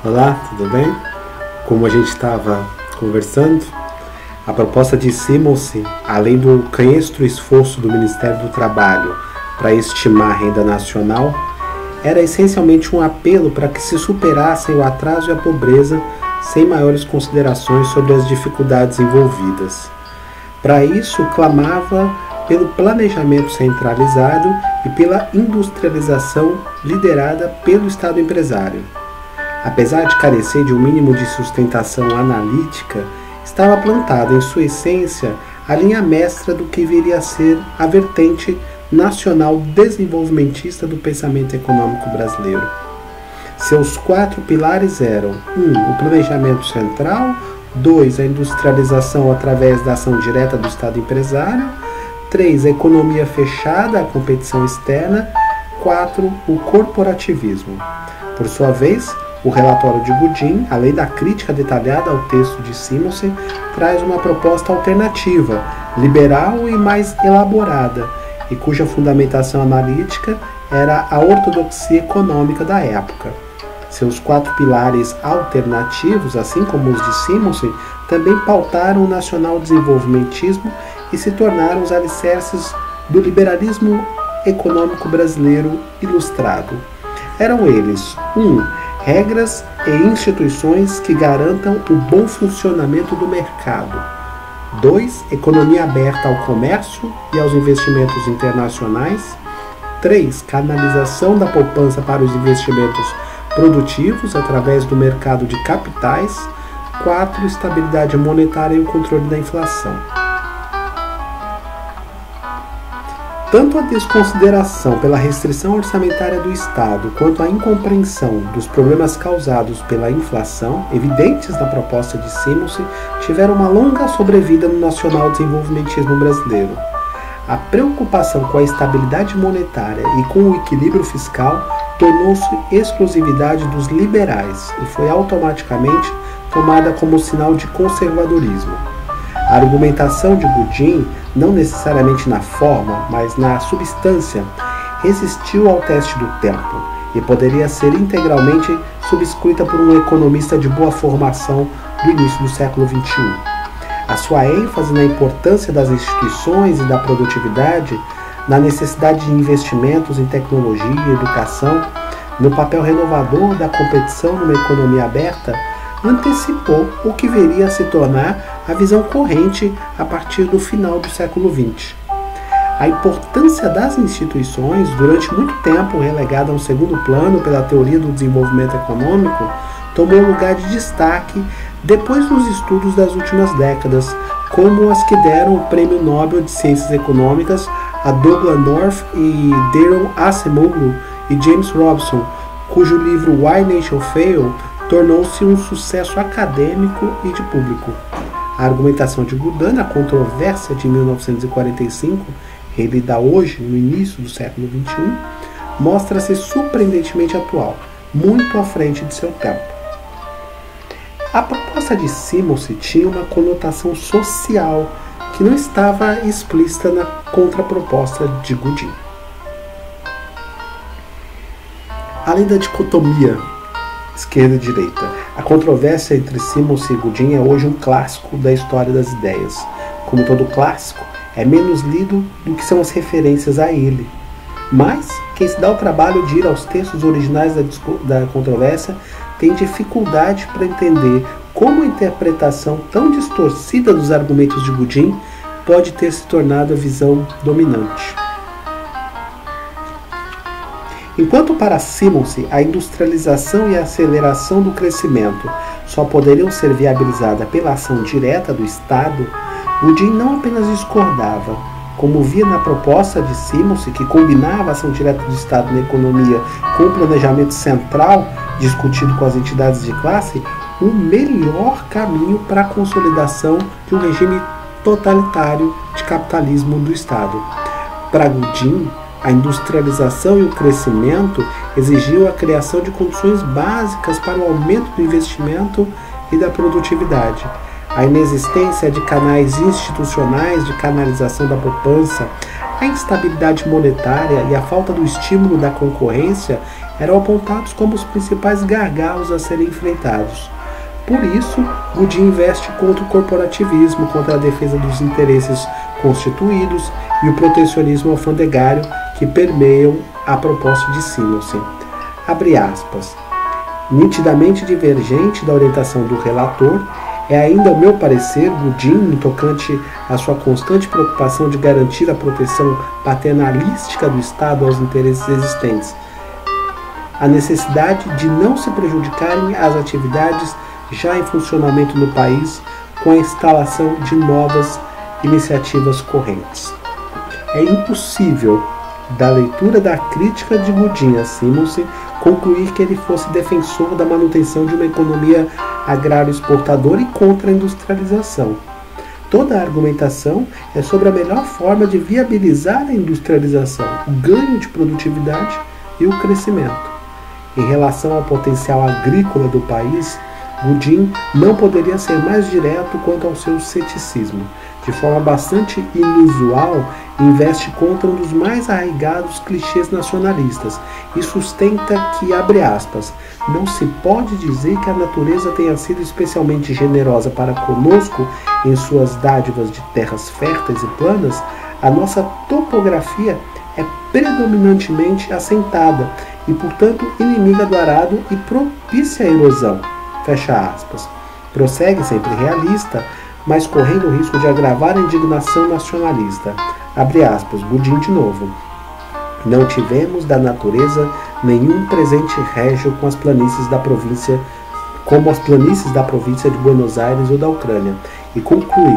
Olá, tudo bem? Como a gente estava conversando, a proposta de Simonsen, além do canhestro esforço do Ministério do Trabalho para estimar a renda nacional, era essencialmente um apelo para que se superassem o atraso e a pobreza sem maiores considerações sobre as dificuldades envolvidas. Para isso, clamava pelo planejamento centralizado e pela industrialização liderada pelo Estado empresário. Apesar de carecer de um mínimo de sustentação analítica, estava plantada em sua essência a linha mestra do que viria a ser a vertente nacional desenvolvimentista do pensamento econômico brasileiro. Seus 4 pilares eram: 1. O planejamento central, 2. A industrialização através da ação direta do Estado empresário, 3. A economia fechada à competição externa, 4. O corporativismo. Por sua vez, o relatório de Goodin, além da crítica detalhada ao texto de Simonsen, traz uma proposta alternativa, liberal e mais elaborada, e cuja fundamentação analítica era a ortodoxia econômica da época. Seus 4 pilares alternativos, assim como os de Simonsen, também pautaram o nacional-desenvolvimentismo e se tornaram os alicerces do liberalismo econômico brasileiro ilustrado. Eram eles: 1. Regras e instituições que garantam o bom funcionamento do mercado. 2. Economia aberta ao comércio e aos investimentos internacionais. 3. Canalização da poupança para os investimentos produtivos através do mercado de capitais. 4. Estabilidade monetária e o controle da inflação. Tanto a desconsideração pela restrição orçamentária do Estado quanto a incompreensão dos problemas causados pela inflação, evidentes na proposta de Simonsen, tiveram uma longa sobrevida no nacional-desenvolvimentismo brasileiro. A preocupação com a estabilidade monetária e com o equilíbrio fiscal tornou-se exclusividade dos liberais e foi automaticamente tomada como sinal de conservadorismo. A argumentação de Goodin, não necessariamente na forma, mas na substância, resistiu ao teste do tempo e poderia ser integralmente subscrita por um economista de boa formação do início do século XXI. A sua ênfase na importância das instituições e da produtividade, na necessidade de investimentos em tecnologia e educação, no papel renovador da competição numa economia aberta, antecipou o que viria a se tornar a visão corrente a partir do final do século XX. A importância das instituições, durante muito tempo relegada a um segundo plano pela teoria do desenvolvimento econômico, tomou lugar de destaque depois dos estudos das últimas décadas, como as que deram o Prêmio Nobel de Ciências Econômicas a Douglas North e Daron Acemoglu e James Robson, cujo livro Why Nations Fail tornou-se um sucesso acadêmico e de público. A argumentação de Goodin na controvérsia de 1945, relida hoje, no início do século XXI, mostra-se surpreendentemente atual, muito à frente de seu tempo. A proposta de Simonsen tinha uma conotação social que não estava explícita na contraproposta de Goodin. Além da dicotomia esquerda e direita, a controvérsia entre Simonsen e Goodin é hoje um clássico da história das ideias. Como todo clássico, é menos lido do que são as referências a ele. Mas, quem se dá o trabalho de ir aos textos originais da controvérsia tem dificuldade para entender como a interpretação tão distorcida dos argumentos de Goodin pode ter se tornado a visão dominante. Enquanto para Simonsen a industrialização e a aceleração do crescimento só poderiam ser viabilizadas pela ação direta do Estado, Goodin não apenas discordava, como via na proposta de Simonsen, que combinava a ação direta do Estado na economia com o planejamento central discutido com as entidades de classe, o melhor caminho para a consolidação de um regime totalitário de capitalismo do Estado. Para Goodin, a industrialização e o crescimento exigiam a criação de condições básicas para o aumento do investimento e da produtividade. A inexistência de canais institucionais de canalização da poupança, a instabilidade monetária e a falta do estímulo da concorrência eram apontados como os principais gargalos a serem enfrentados. Por isso, Goodin investe contra o corporativismo, contra a defesa dos interesses constituídos e o protecionismo alfandegário que permeiam a proposta de Simonsen. Abre aspas. Nitidamente divergente da orientação do relator, é ainda o meu parecer, Goodin, no tocante à sua constante preocupação de garantir a proteção paternalística do Estado aos interesses existentes, a necessidade de não se prejudicarem as atividades já em funcionamento no país com a instalação de novas iniciativas correntes. É impossível, da leitura da crítica de Goodin a Simonsen, concluir que ele fosse defensor da manutenção de uma economia agrário-exportadora e contra a industrialização. Toda a argumentação é sobre a melhor forma de viabilizar a industrialização, o ganho de produtividade e o crescimento. Em relação ao potencial agrícola do país, Goodin não poderia ser mais direto quanto ao seu ceticismo. De forma bastante inusual, investe contra um dos mais arraigados clichês nacionalistas e sustenta que, abre aspas, não se pode dizer que a natureza tenha sido especialmente generosa para conosco em suas dádivas de terras férteis e planas. A nossa topografia é predominantemente assentada e, portanto, inimiga do arado e propícia à erosão. Fecha aspas. Prossegue sempre realista, mas correndo o risco de agravar a indignação nacionalista. Abre aspas, Goodin de novo. Não tivemos da natureza nenhum presente régio com as planícies da província, como as planícies da província de Buenos Aires ou da Ucrânia. E conclui,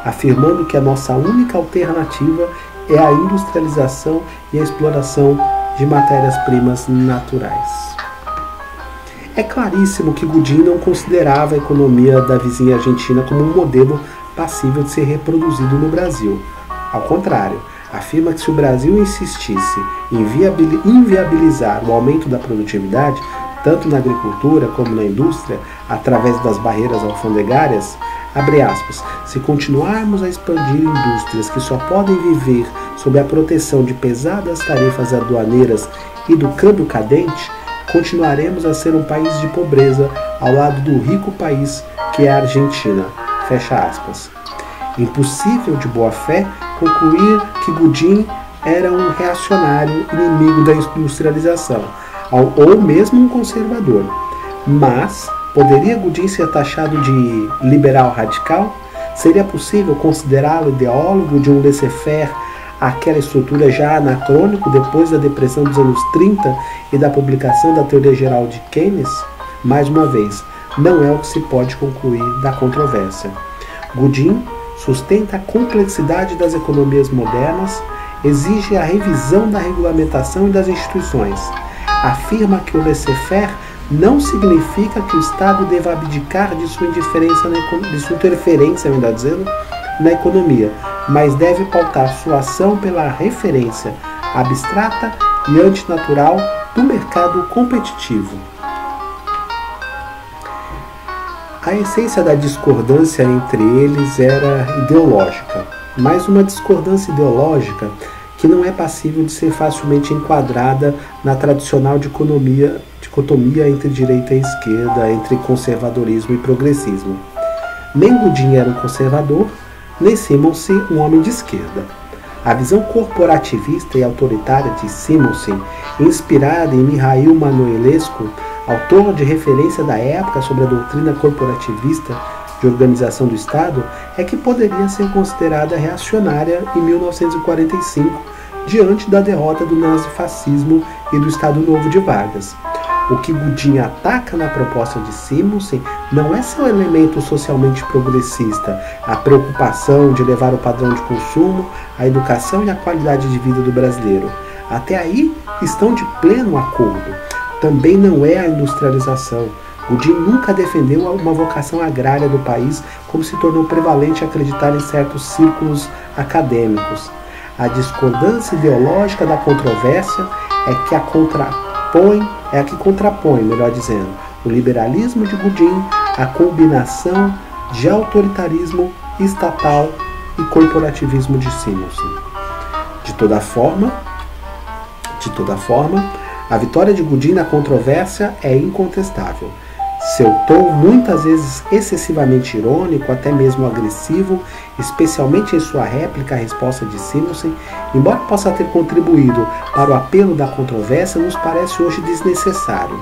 afirmando que a nossa única alternativa é a industrialização e a exploração de matérias-primas naturais. É claríssimo que Goodin não considerava a economia da vizinha Argentina como um modelo passível de ser reproduzido no Brasil. Ao contrário, afirma que se o Brasil insistisse em inviabilizar o aumento da produtividade, tanto na agricultura como na indústria, através das barreiras alfandegárias, abre aspas, se continuarmos a expandir indústrias que só podem viver sob a proteção de pesadas tarifas aduaneiras e do câmbio cadente, continuaremos a ser um país de pobreza ao lado do rico país que é a Argentina. Fecha aspas. Impossível de boa fé concluir que Goodin era um reacionário inimigo da industrialização, ou mesmo um conservador. Mas poderia Goodin ser taxado de liberal radical? Seria possível considerá-lo ideólogo de um laissez-faire, aquela estrutura já anacrônico depois da depressão dos anos 30 e da publicação da Teoria Geral de Keynes? Mais uma vez, não é o que se pode concluir da controvérsia. Goodin sustenta a complexidade das economias modernas, exige a revisão da regulamentação e das instituições. Afirma que o laissez-faire não significa que o Estado deva abdicar de sua interferência, melhor dizendo, na economia, mas deve pautar sua ação pela referência abstrata e antinatural do mercado competitivo. A essência da discordância entre eles era ideológica, mas uma discordância ideológica que não é passível de ser facilmente enquadrada na tradicional dicotomia entre direita e esquerda, entre conservadorismo e progressismo. Nem Goodin era um conservador, nem Simonsen um homem de esquerda. A visão corporativista e autoritária de Simonsen, inspirada em Mihail Manuelescu, autor de referência da época sobre a doutrina corporativista de organização do Estado, é que poderia ser considerada reacionária em 1945, diante da derrota do nazifascismo e do Estado Novo de Vargas. O que Goodin ataca na proposta de Simonsen não é seu elemento socialmente progressista, a preocupação de elevar o padrão de consumo, a educação e a qualidade de vida do brasileiro. Até aí estão de pleno acordo. Também não é a industrialização. Goodin nunca defendeu uma vocação agrária do país, como se tornou prevalente acreditar em certos círculos acadêmicos. A discordância ideológica da controvérsia é a que contrapõe, melhor dizendo, o liberalismo de Goodin à combinação de autoritarismo estatal e corporativismo de Simonsen. De toda forma, A vitória de Godin na controvérsia é incontestável. Seu tom, muitas vezes excessivamente irônico, até mesmo agressivo, especialmente em sua réplica à resposta de Simonsen, embora possa ter contribuído para o apelo da controvérsia, nos parece hoje desnecessário.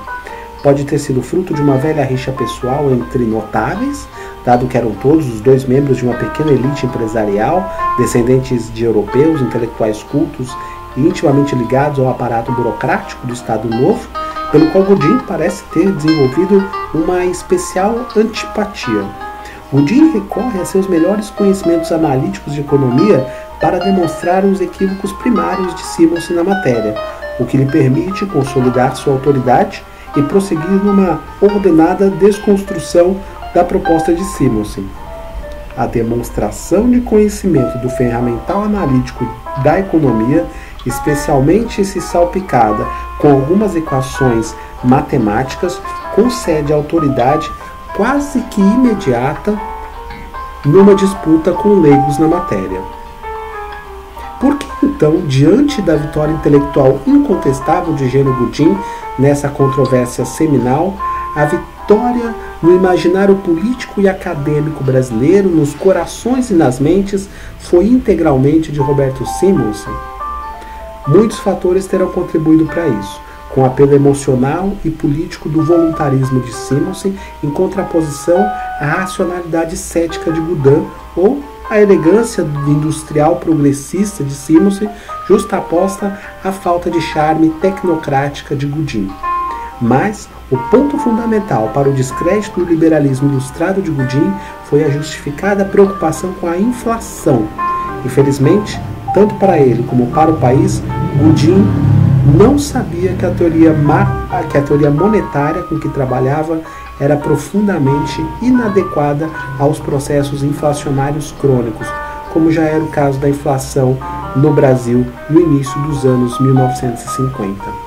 Pode ter sido fruto de uma velha rixa pessoal entre notáveis, dado que eram todos os dois membros de uma pequena elite empresarial, descendentes de europeus, intelectuais cultos e intimamente ligados ao aparato burocrático do Estado Novo, pelo qual Godin parece ter desenvolvido uma especial antipatia. Godin recorre a seus melhores conhecimentos analíticos de economia para demonstrar os equívocos primários de Simonsen na matéria, o que lhe permite consolidar sua autoridade e prosseguir numa ordenada desconstrução da proposta de Simonsen. A demonstração de conhecimento do ferramental analítico da economia, especialmente se salpicada com algumas equações matemáticas, concede autoridade quase que imediata numa disputa com leigos na matéria. Por que, então, diante da vitória intelectual incontestável de Eugênio Godin nessa controvérsia seminal, a vitória no imaginário político e acadêmico brasileiro, nos corações e nas mentes, foi integralmente de Roberto Simonsen? Muitos fatores terão contribuído para isso, com o apelo emocional e político do voluntarismo de Simonsen em contraposição à racionalidade cética de Godin ou a elegância industrial progressista de Simonsen justaposta à falta de charme tecnocrática de Godin. Mas o ponto fundamental para o descrédito do liberalismo ilustrado de Godin foi a justificada preocupação com a inflação. Infelizmente, tanto para ele como para o país, Godin não sabia que a teoria monetária com que trabalhava era profundamente inadequada aos processos inflacionários crônicos, como já era o caso da inflação no Brasil no início dos anos 1950.